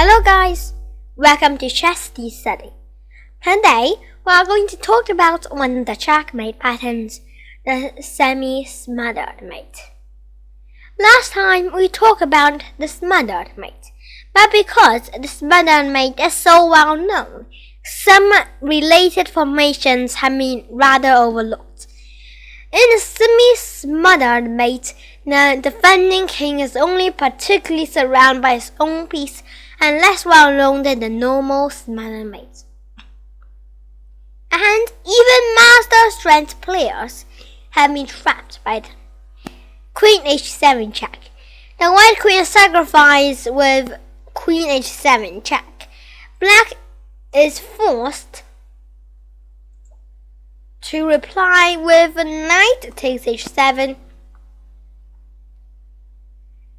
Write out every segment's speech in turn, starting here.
Hello guys, welcome to Chess Study. Today we are going to talk about one of the checkmate patterns, the semi-smothered mate. Last time we talked about the smothered mate, but because the smothered mate is so well known, some related formations have been rather overlooked. In the semi-smothered mate, the defending king is only particularly surrounded by his own piece and less well known than the normal smothered mate. And even master strength players have been trapped by the Queen h7 check. The white queen is sacrificed with Queen h7 check. Black is forced to reply with knight takes h7.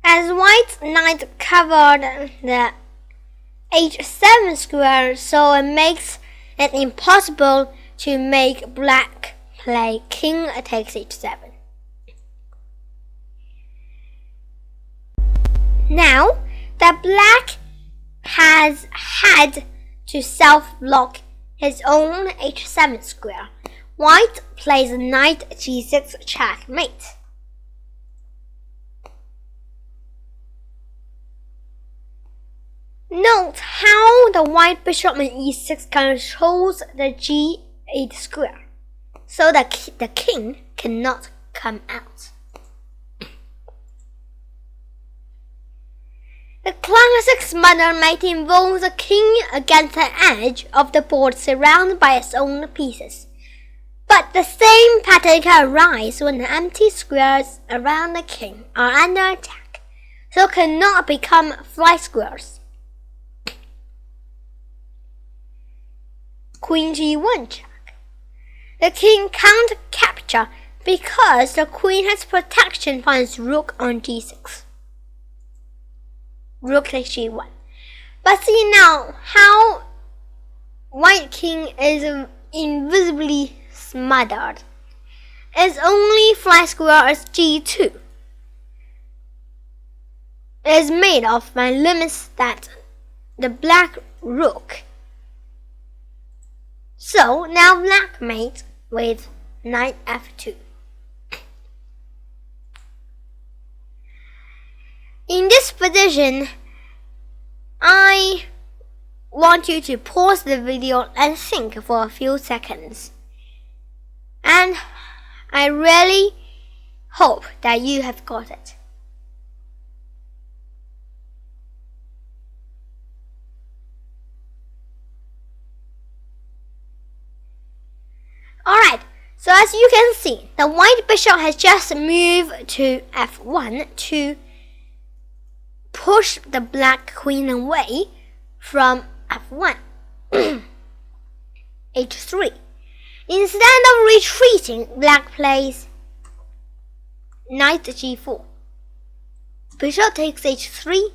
As white knight covered the h7 square, so it makes it impossible to make black play king takes h7. Now that black has had to self-block his own h7 square, white plays knight g6 checkmate. Note how the white bishop in e6 controls the g8 square, so that the king cannot come out. The classic smothered mate involves a king against the edge of the board surrounded by its own pieces. But the same pattern can arise when the empty squares around the king are under attack, so cannot become fly squares. Queen g1 check. The king can't capture because the queen has protection from its rook on g6. Rook takes g1. But see now how white king is invisibly smothered. Its only fly square is g2. It is made of by limits that the black rook. So now black mates with knight f2. In this position, I want you to pause the video and think for a few seconds. And I really hope that you have got it. Alright, so as you can see, the white bishop has just moved to f1 to push the black queen away from f1. h3. Instead of retreating, black plays knight g4. Bishop takes h3,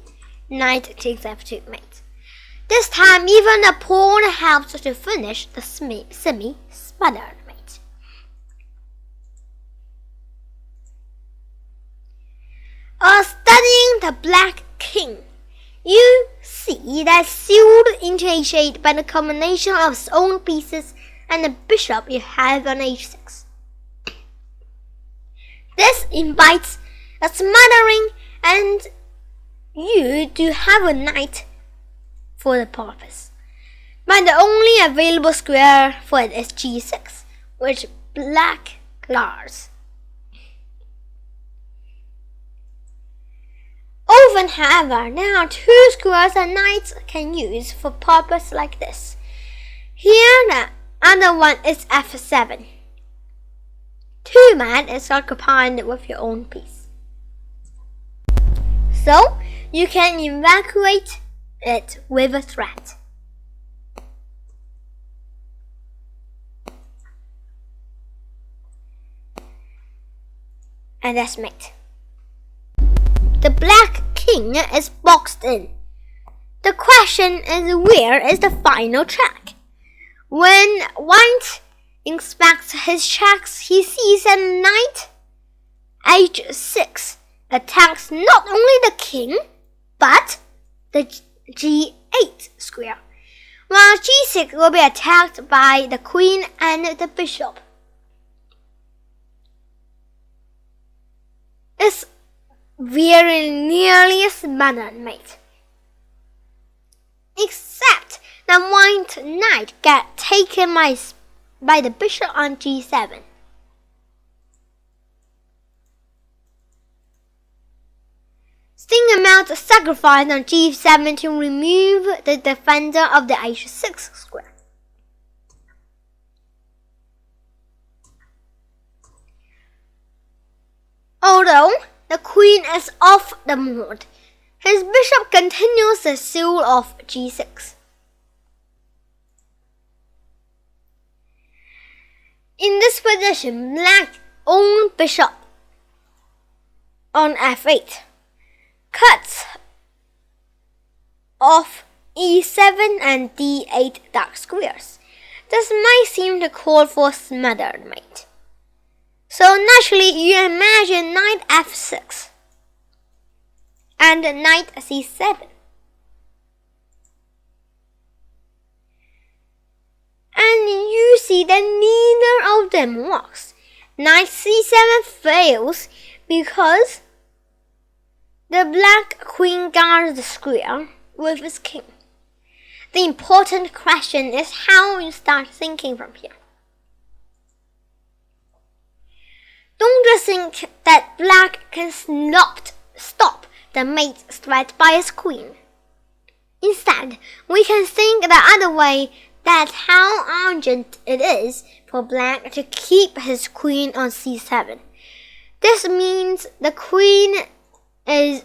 knight takes f2 mate. This time even the pawn helps to finish the semi-smothered mate. Studying the black king, you see that sealed into h8 by the combination of its own pieces and the bishop you have on h6. This invites a smothering, and you do have a knight for the purpose. But the only available square for it is g6, which black guards. Often, however, there are two squares that knights can use for purpose like this. Here the other one is f7. Two man is occupied with your own piece. So you can evacuate it with a threat. And that's mate. The black king is boxed in. The question is, where is the final check? When white inspects his checks, he sees that knight h6 attacks not only the king, but the G8 square, while G6 will be attacked by the queen and the bishop. It's very nearly smothered, mate. Except that white knight got taken by the bishop on G7. Think about the sacrifice on G7 to remove the defender of the H6 square. Although the queen is off the board, his bishop continues the suit of G6. In this position, black own bishop on F8 cuts off E7 and D8 dark squares. This might seem to call for smothered, mate. So naturally, you imagine knight F6 and knight C7. And you see that neither of them works. Knight C7 fails because the black queen guards the square with its king. The important question is how you start thinking from here. Don't just think that black can stop the mate's threat by his queen. Instead, we can think the other way, that how urgent it is for black to keep his queen on C7. This means the queen is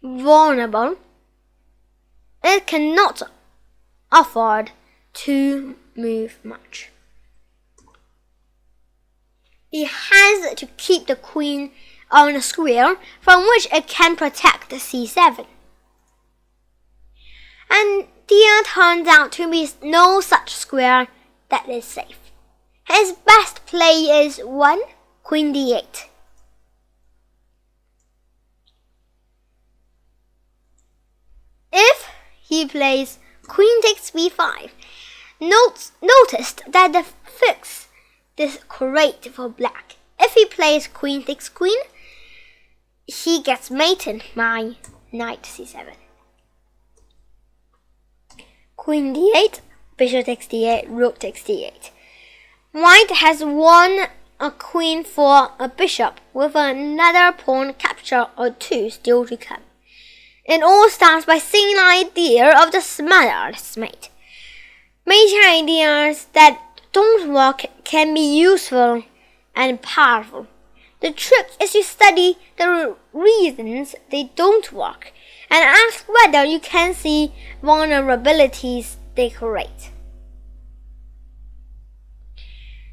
vulnerable. It cannot afford to move much. It has to keep the queen on a square from which it can protect C7. And there turns out to be no such square that is safe. His best play is 1. Queen D8. If he plays queen takes B5, notice that the fix is great for black. If he plays queen takes queen, he gets mated by knight C7. Queen D8, bishop takes D8, rook takes D8. White has won a queen for a bishop with another pawn capture or 2 still to come. It all starts by seeing the idea of the smothered mate. Major ideas that don't work can be useful and powerful. The trick is to study the reasons they don't work and ask whether you can see vulnerabilities they create.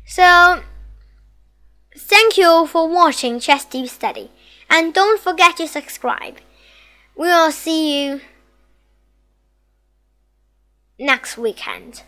So, thank you for watching Chess Deep Study, and don't forget to subscribe. We will see you next weekend.